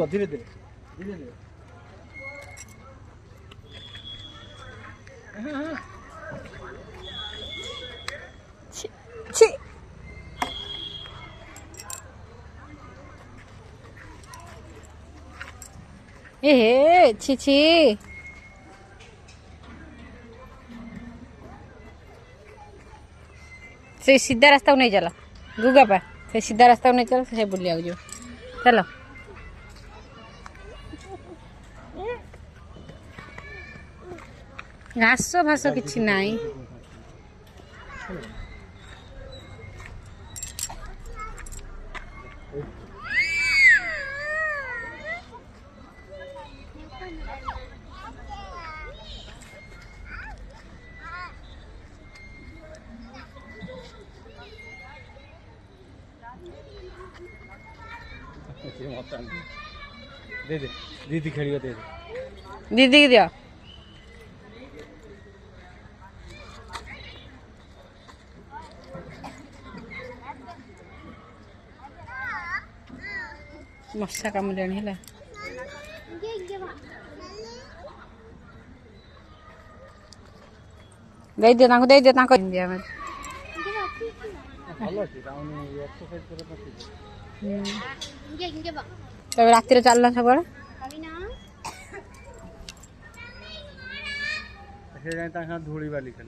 धीरे धीरे धीरे धीरे ए छी छी से सीधा रास्ता को नहीं चलो गुगा पा से सीधा रास्ता को नहीं चलो से बुलिया जो चलो घास भास किछि नाही दे दे दीदी खेलियो दे दे दीदी की दिया मशा कामुड़ाणी है दे दे ताको दे दे ताको दिया मैं भलो छी ताउनी एक्सरसाइज करे पछी तब रात रे चलना सब से जाई ता धूली वाली खेल